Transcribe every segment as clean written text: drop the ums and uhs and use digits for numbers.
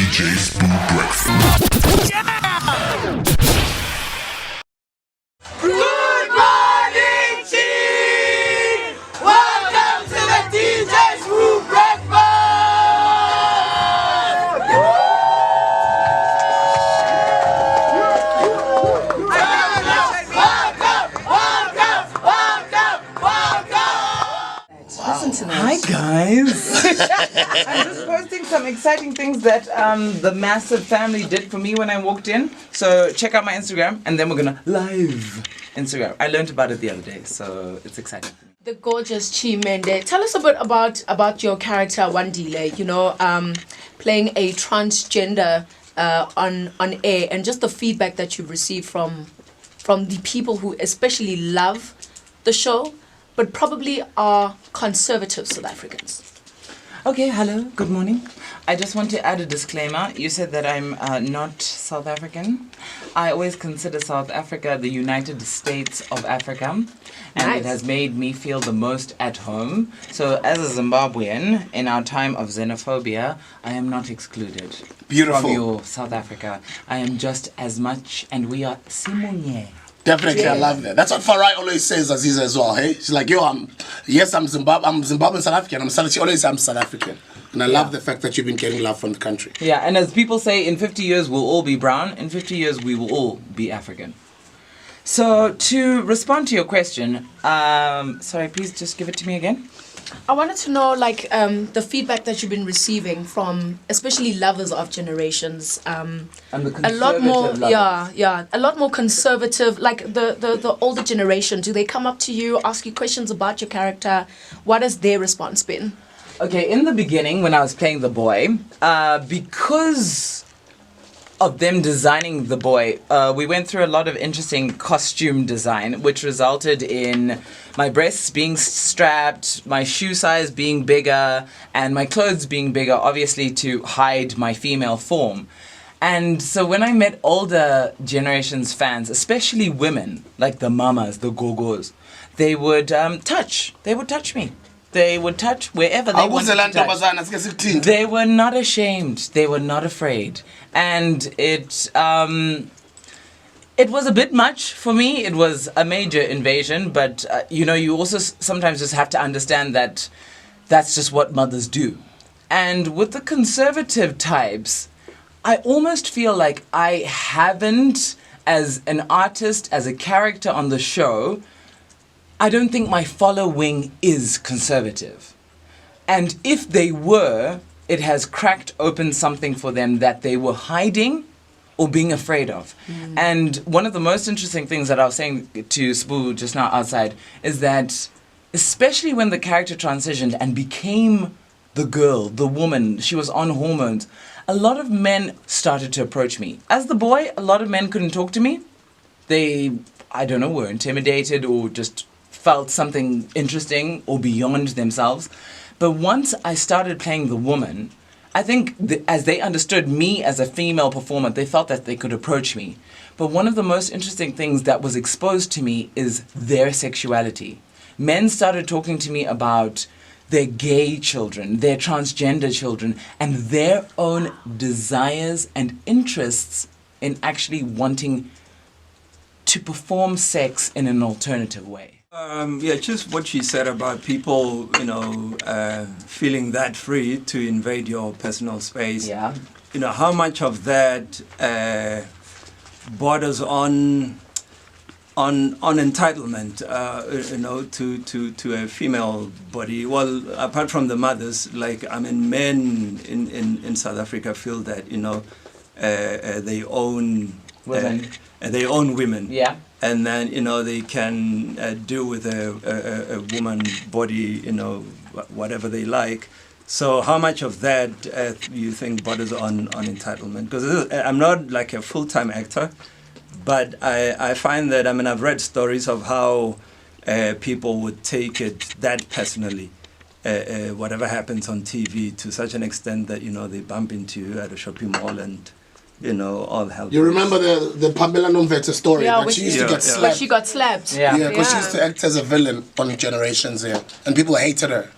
DJ's Boo Breakfast. Good morning, Chief! Welcome to the DJ's Boo Breakfast! Welcome! Hi guys! I'm just posting some exciting things that the massive family did for me when I walked in. So check out my Instagram and then we're gonna live Instagram. I learned about it the other day, so it's exciting for me. The gorgeous Mhende. Tell us a bit about your character Wandile, playing a transgender on air, and just the feedback that you've received from the people who especially love the show but probably are conservative South Africans. Okay, hello, good morning. I just want to add a disclaimer. You said that I'm not South African. I always consider South Africa the United States of Africa, and Nice. It has made me feel the most at home. So as a Zimbabwean, in our time of xenophobia, I am not excluded Beautiful. from your South Africa. I am just as much, and we are simunye. Definitely, I love that. That's what Farai always says, Aziza, as well. Hey, she's like, yo, I'm Zimbabwean, South African. She always says I'm South African, and I love the fact that you've been getting love from the country. Yeah, and as people say, in 50 years we'll all be brown. In 50 years we will all be African. So to respond to your question, sorry, please just give it to me again. I wanted to know the feedback that you've been receiving from especially lovers of generations. And the A lot more, conservative lovers. a lot more conservative. Like the older generation, do they come up to you, ask you questions about your character? What has their response been? Okay, in the beginning when I was playing the boy, because of them designing the boy, we went through a lot of interesting costume design, which resulted in my breasts being strapped, my shoe size being bigger, and my clothes being bigger, obviously to hide my female form. And so when I met older generations fans, especially women, like the mamas, the gogos, they would touch me. They would touch wherever they wanted to touch. They were not ashamed. They were not afraid. And it was a bit much for me. It was a major invasion. But, you also sometimes just have to understand that that's just what mothers do. And with the conservative types, I almost feel like I haven't, as an artist, as a character on the show, I don't think my following is conservative. And if they were, it has cracked open something for them that they were hiding or being afraid of. And one of the most interesting things that I was saying to Spoo just now outside is that, especially when the character transitioned and became the girl, the woman, she was on hormones, a lot of men started to approach me. As the boy, a lot of men couldn't talk to me. They, I don't know, were intimidated or just felt something interesting or beyond themselves. But once I started playing the woman, I think as they understood me as a female performer, they felt that they could approach me. But one of the most interesting things that was exposed to me is their sexuality. Men started talking to me about their gay children, their transgender children, and their own desires and interests in actually wanting to perform sex in an alternative way. Just what she said about people, feeling that free to invade your personal space. Yeah. How much of that borders on entitlement, to a female body. Well, apart from the mothers, men in South Africa feel that they own Women. They own women. Yeah. And then they can do with a woman body, whatever they like. So how much of that you think borders on entitlement? Because I'm not like a full-time actor, but I find that I've read stories of how people would take it that personally, whatever happens on TV, to such an extent that they bump into you at a shopping mall and all hell. You remember the Pamela Nomvete story? Yeah, when she used to get When slapped. she got slapped. Yeah. Yeah, because she used to act as a villain on Generations, and people hated her.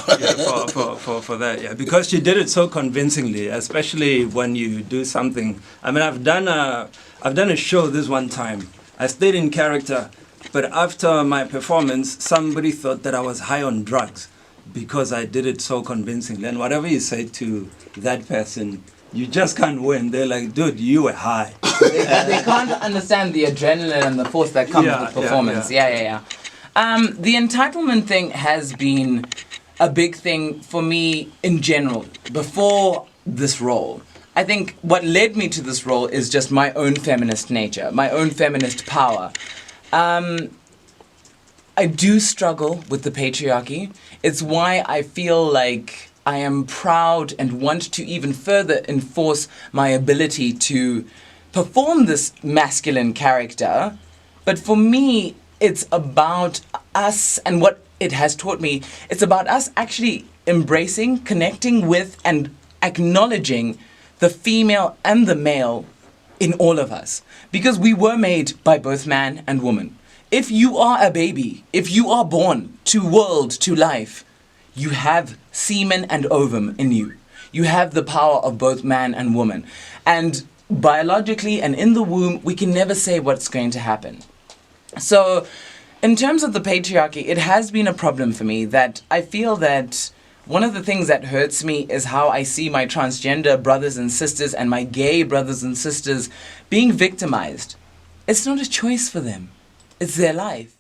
for that, yeah, because she did it so convincingly, especially when you do something. I mean, I've done a show this one time. I stayed in character, but after my performance, somebody thought that I was high on drugs because I did it so convincingly. And whatever you say to that person, you just can't win. They're like, dude, you were high. They can't understand the adrenaline and the force that comes Yeah, with performance. Yeah. The entitlement thing has been a big thing for me in general before this role. I think what led me to this role is just my own feminist nature, my own feminist power. I do struggle with the patriarchy. It's why I feel like I am proud and want to even further enforce my ability to perform this masculine character. But for me, it's about us, and what it has taught me, it's about us actually embracing, connecting with, and acknowledging the female and the male in all of us. Because we were made by both man and woman. If you are a baby, if you are born to world, to life, you have semen and ovum in you. You have the power of both man and woman. And biologically and in the womb, we can never say what's going to happen. So, in terms of the patriarchy, it has been a problem for me that I feel that one of the things that hurts me is how I see my transgender brothers and sisters and my gay brothers and sisters being victimized. It's not a choice for them. It's their life.